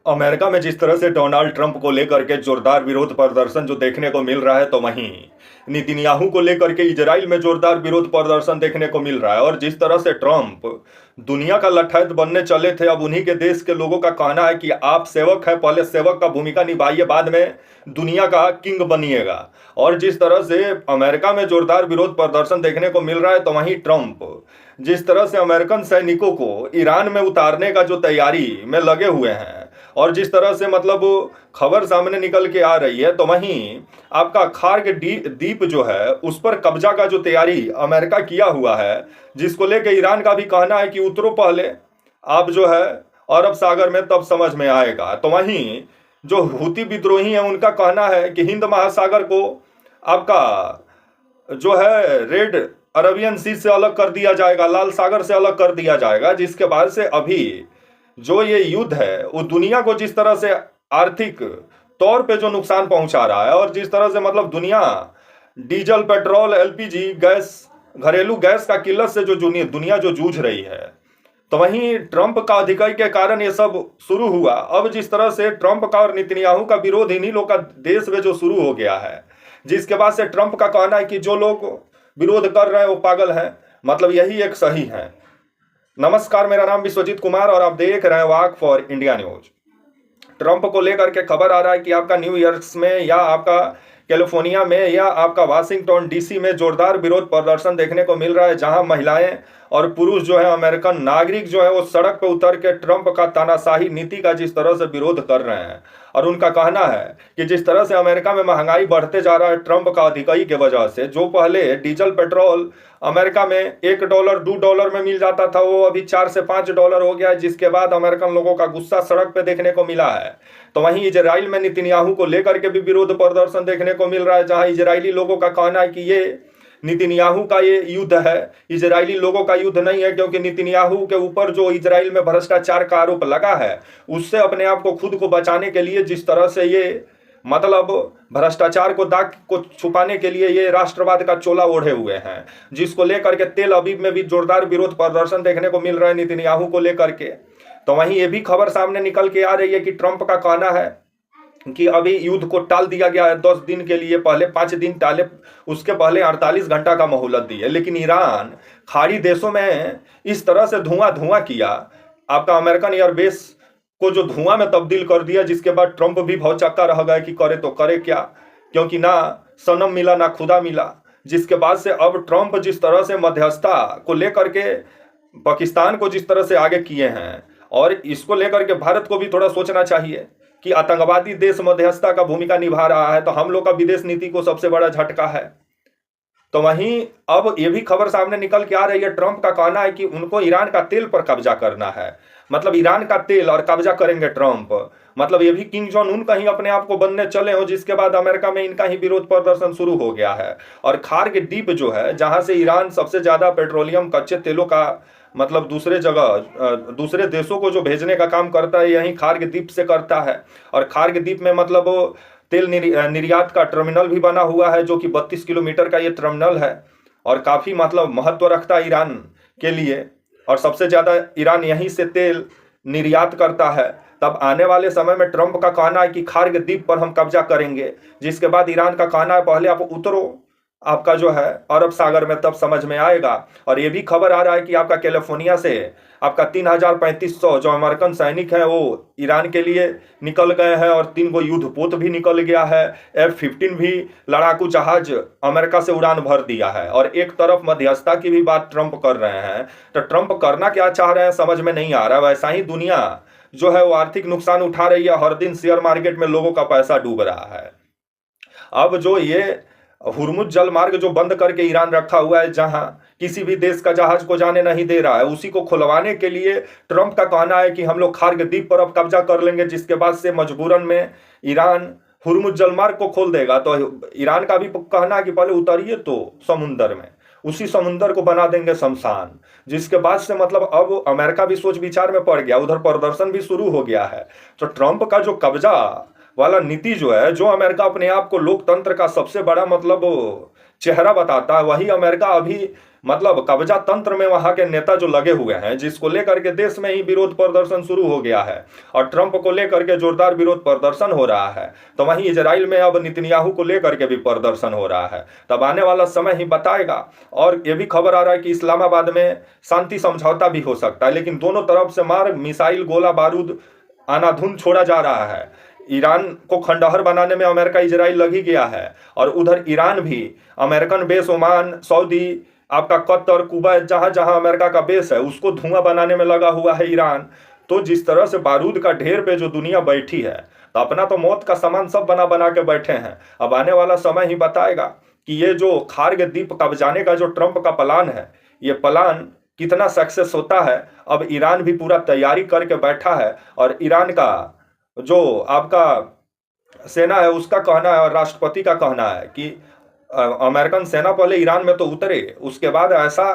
America में जिस तरह से डोनाल्ड ट्रंप को लेकर के जोरदार विरोध प्रदर्शन जो देखने को मिल रहा है, तो वहीं नेतन्याहू को लेकर के इजराइल में जोरदार विरोध प्रदर्शन देखने को मिल रहा है। और जिस तरह से ट्रंप दुनिया का लठैत बनने चले थे, अब उन्हीं के देश के लोगों का कहना है कि आप सेवक है, पहले सेवक का भूमिका निभाइए, बाद में दुनिया का किंग बनिएगा। और जिस तरह से अमेरिका में जोरदार विरोध प्रदर्शन देखने को मिल रहा है, तो वहीं ट्रंप जिस तरह से अमेरिकन सैनिकों को ईरान में उतारने का जो तैयारी में लगे हुए हैं, और जिस तरह से मतलब खबर सामने निकल के आ रही है, तो वहीं आपका खार्ग द्वीप जो है उस पर कब्जा का जो तैयारी अमेरिका किया हुआ है, जिसको लेके ईरान का भी कहना है कि उतरो पहले, आप जो है अरब सागर में तब समझ में आएगा। तो वहीं जो हूती विद्रोही हैं उनका कहना है कि हिंद महासागर को आपका जो है रेड अरबियन सी से अलग कर दिया जाएगा, लाल सागर से अलग कर दिया जाएगा, जिसके बाद से अभी जो ये युद्ध है वो दुनिया को जिस तरह से आर्थिक तौर पे जो नुकसान पहुंचा रहा है, और जिस तरह से मतलब दुनिया डीजल पेट्रोल एलपीजी गैस घरेलू गैस का किल्लत से जो दुनिया जो जूझ रही है, तो वहीं ट्रंप का अधिकारी के कारण ये सब शुरू हुआ। अब जिस तरह से ट्रंप का और नेतन्याहू का विरोध इन्हीं लोग का देश में जो शुरू हो गया है, जिसके बाद से ट्रंप का कहना है कि जो लोग विरोध कर रहे हैं वो पागल हैं, मतलब यही एक सही है। नमस्कार, मेरा नाम विश्वजीत कुमार और आप देख रहे हैं वाक फॉर इंडिया न्यूज। ट्रंप को लेकर के खबर आ रहा है कि आपका न्यूयॉर्क में या आपका कैलिफोर्निया में या आपका वाशिंगटन डीसी में जोरदार विरोध प्रदर्शन देखने को मिल रहा है, जहां महिलाएं और पुरुष जो है अमेरिकन नागरिक जो है वो सड़क पर उतर के ट्रंप का तानाशाही नीति का जिस तरह से विरोध कर रहे हैं। और उनका कहना है कि जिस तरह से अमेरिका में महंगाई बढ़ते जा रहा है ट्रंप का अधिकारी के वजह से, जो पहले डीजल पेट्रोल अमेरिका में $1 $2 में मिल जाता था, वो अभी $4 से $5 हो गया है, जिसके बाद अमेरिकन लोगों का गुस्सा सड़क पे देखने को मिला है। तो वहीं इजराइल में नेतन्याहू को लेकर के भी विरोध प्रदर्शन देखने को मिल रहा है, जहां इजरायली लोगों का कहना है कि ये नेतन्याहू का ये युद्ध है, इजरायली लोगों का युद्ध नहीं है, क्योंकि नेतन्याहू के ऊपर जो इजराइल में भ्रष्टाचार का आरोप लगा है, उससे अपने आप को खुद को बचाने के लिए जिस तरह से ये मतलब भ्रष्टाचार को दाग को छुपाने के लिए ये राष्ट्रवाद का चोला ओढ़े हुए हैं, जिसको लेकर के तेल अवीव में भी जोरदार विरोध प्रदर्शन देखने को मिल रहा है नेतन्याहू को लेकर के। तो वहीं ये भी खबर सामने निकल के आ रही है कि ट्रंप का कहना है कि अभी युद्ध को टाल दिया गया है 10 दिन के लिए, पहले 5 दिन टाले, उसके पहले 48 घंटा का मोहलत दी है। लेकिन ईरान खाड़ी देशों में इस तरह से धुआं किया, आपका अमेरिकन एयरबेस को जो धुआं में तब्दील कर दिया, जिसके बाद ट्रंप भी भौचक्का रह गए कि करे तो करे क्या, क्योंकि ना सनम मिला ना खुदा मिला। जिसके बाद से अब ट्रंप जिस तरह से मध्यस्थता को लेकर के पाकिस्तान को जिस तरह से आगे किए हैं, और इसको लेकर के भारत को भी थोड़ा सोचना चाहिए कि आतंकवादी देश मध्यस्थता का भूमिका निभा रहा है, तो हम लोग का विदेश नीति को सबसे बड़ा झटका है। तो वहीं अब ये भी खबर सामने निकल के आ रही है, ट्रंप का कहना है कि उनको ईरान का तेल पर कब्जा करना है, मतलब ईरान का तेल और कब्जा करेंगे ट्रंप, मतलब ये भी किंग जॉन उन कहीं अपने आप को बनने चले हो, जिसके बाद अमेरिका में इनका ही विरोध प्रदर्शन शुरू हो गया है। और खार्ग द्वीप जो है, जहां से ईरान सबसे ज्यादा पेट्रोलियम कच्चे तेलों का मतलब दूसरे जगह दूसरे देशों को जो भेजने का काम करता है, यही खार्ग द्वीप से करता है। और खार्ग द्वीप में मतलब तेल निर्यात का टर्मिनल भी बना हुआ है, जो कि 32 किलोमीटर का ये टर्मिनल है, और काफ़ी मतलब महत्व रखता है ईरान के लिए, और सबसे ज़्यादा ईरान यहीं से तेल निर्यात करता है। तब आने वाले समय में ट्रंप का कहना है कि खार्ग द्वीप पर हम कब्जा करेंगे, जिसके बाद ईरान का कहना है पहले आप उतरो आपका जो है अरब सागर में, तब समझ में आएगा। और ये भी खबर आ रहा है कि आपका कैलिफोर्निया से आपका 3500 जो अमेरिकन सैनिक हैं वो ईरान के लिए निकल गए हैं, और 3 गो युद्धपोत भी निकल गया है, F-15 भी लड़ाकू जहाज अमेरिका से उड़ान भर दिया है। और एक तरफ मध्यस्थता की भी बात ट्रंप कर रहे हैं, तो ट्रंप करना क्या चाह रहे हैं समझ में नहीं आ रहा। वैसा ही दुनिया जो है वो आर्थिक नुकसान उठा रही है, हर दिन शेयर मार्केट में लोगों का पैसा डूब रहा है। अब जो ये हुर्मुज जलमार्ग जो बंद करके ईरान रखा हुआ है, जहां किसी भी देश का जहाज को जाने नहीं दे रहा है, उसी को खुलवाने के लिए ट्रंप का कहना है कि हम लोग खार्ग द्वीप पर अब कब्जा कर लेंगे, जिसके बाद से मजबूरन में ईरान हुर्मुज जलमार्ग को खोल देगा। तो ईरान का भी कहना है कि पहले उतरिए तो समुंदर में, उसी समुंदर को बना देंगे शमशान। जिसके बाद से मतलब अब अमेरिका भी सोच विचार में पड़ गया, उधर प्रदर्शन भी शुरू हो गया है। तो ट्रंप का जो कब्जा वाला नीति जो है, जो अमेरिका अपने आप को लोकतंत्र का सबसे बड़ा मतलब चेहरा बताता है, वही अमेरिका अभी मतलब कब्जा तंत्र में वहां के नेता जो लगे हुए हैं, जिसको लेकर के देश में ही विरोध प्रदर्शन शुरू हो गया है और ट्रंप को लेकर के जोरदार विरोध प्रदर्शन हो रहा है, तो वहीं इजराइल में अब नेतन्याहू को लेकर के भी प्रदर्शन हो रहा है। तब आने वाला समय ही बताएगा। और ये भी खबर आ रहा है कि इस्लामाबाद में शांति समझौता भी हो सकता है, लेकिन दोनों तरफ से मार मिसाइल गोला बारूद आनाधुन छोड़ा जा रहा है। ईरान को खंडहर बनाने में अमेरिका इजराइल लग ही गया है, और उधर ईरान भी अमेरिकन बेस, ओमान, सऊदी, आपका कतर, कुवैत, जहां जहां अमेरिका का बेस है उसको धुआं बनाने में लगा हुआ है ईरान। तो जिस तरह से बारूद का ढेर पे जो दुनिया बैठी है, तो अपना तो मौत का सामान सब बना बना के बैठे हैं। अब आने वाला समय ही बताएगा कि ये जो खार्ग द्वीप कब्जाने का जो ट्रंप का प्लान है, ये प्लान कितना सक्सेस होता है। अब ईरान भी पूरा तैयारी करके बैठा है, और ईरान का जो आपका सेना है उसका कहना है और राष्ट्रपति का कहना है कि अमेरिकन सेना पहले ईरान में तो उतरे, उसके बाद ऐसा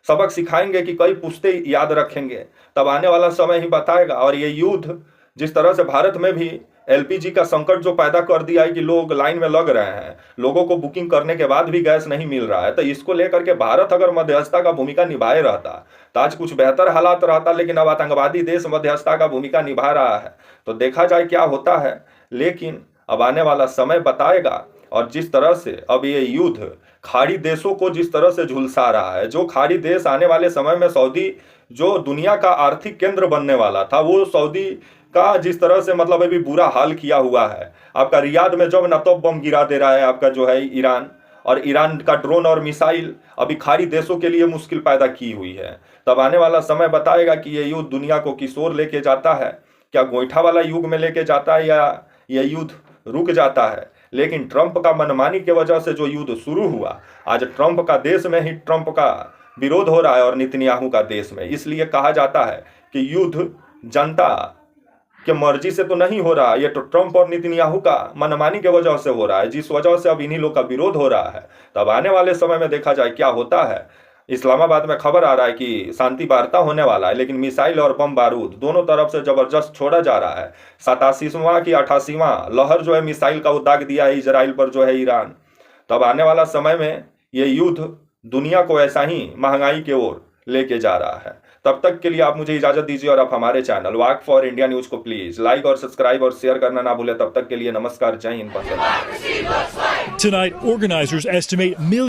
सबक सिखाएंगे कि कई पुश्ते याद रखेंगे। तब आने वाला समय ही बताएगा। और ये युद्ध जिस तरह से भारत में भी एलपीजी का संकट जो पैदा कर दिया है कि लोग लाइन में लग रहे हैं, लोगों को बुकिंग करने के बाद भी गैस नहीं मिल रहा है, तो इसको लेकर के भारत अगर मध्यस्थता का भूमिका निभाए रहता तो आज कुछ बेहतर हालात रहता। लेकिन अब आतंकवादी देश मध्यस्थता का भूमिका निभा रहा है, तो देखा जाए क्या होता है। लेकिन अब आने वाला समय बताएगा। और जिस तरह से अब ये युद्ध खाड़ी देशों को जिस तरह से झुलसा रहा है, जो खाड़ी देश आने वाले समय में सऊदी जो दुनिया का आर्थिक केंद्र बनने वाला था, वो सऊदी का जिस तरह से मतलब अभी बुरा हाल किया हुआ है। आपका रियाद में जब न तब बम गिरा दे रहा है आपका जो है ईरान, और ईरान का ड्रोन और मिसाइल अभी खाड़ी देशों के लिए मुश्किल पैदा की हुई है। तब आने वाला समय बताएगा कि ये युद्ध दुनिया को किस ओर लेके जाता है, क्या गोईठा वाला युग में लेके जाता है या यह युद्ध रुक जाता है। लेकिन ट्रंप का मनमानी की वजह से जो युद्ध शुरू हुआ, आज ट्रंप का देश में ही ट्रंप का विरोध हो रहा है और नेतन्याहू का देश में। इसलिए कहा जाता है कि युद्ध जनता के मर्जी से तो नहीं हो रहा, ये तो ट्रंप और नेतन्याहू का मनमानी के वजह से हो रहा है, जिस वजह से अब इन्हीं लोग का विरोध हो रहा है। तब आने वाले समय में देखा जाए क्या होता है। इस्लामाबाद में खबर आ रहा है कि शांति वार्ता होने वाला है, लेकिन मिसाइल और बम बारूद दोनों तरफ से जबरदस्त छोड़ा जा रहा है। 87वां की 88वां लहर जो है मिसाइल का वो दाग दिया है इजराइल पर जो है ईरान। तब आने वाला समय में ये युद्ध दुनिया को ऐसा ही महंगाई की ओर लेके जा रहा है। तब तक के लिए आप मुझे इजाजत दीजिए, और आप हमारे channel walk for India news को प्लीज लाइक और सब्सक्राइब और शेयर करना ना भूलें। तब तक के लिए नमस्कार, जय Hind. Tonight, organizers estimate millions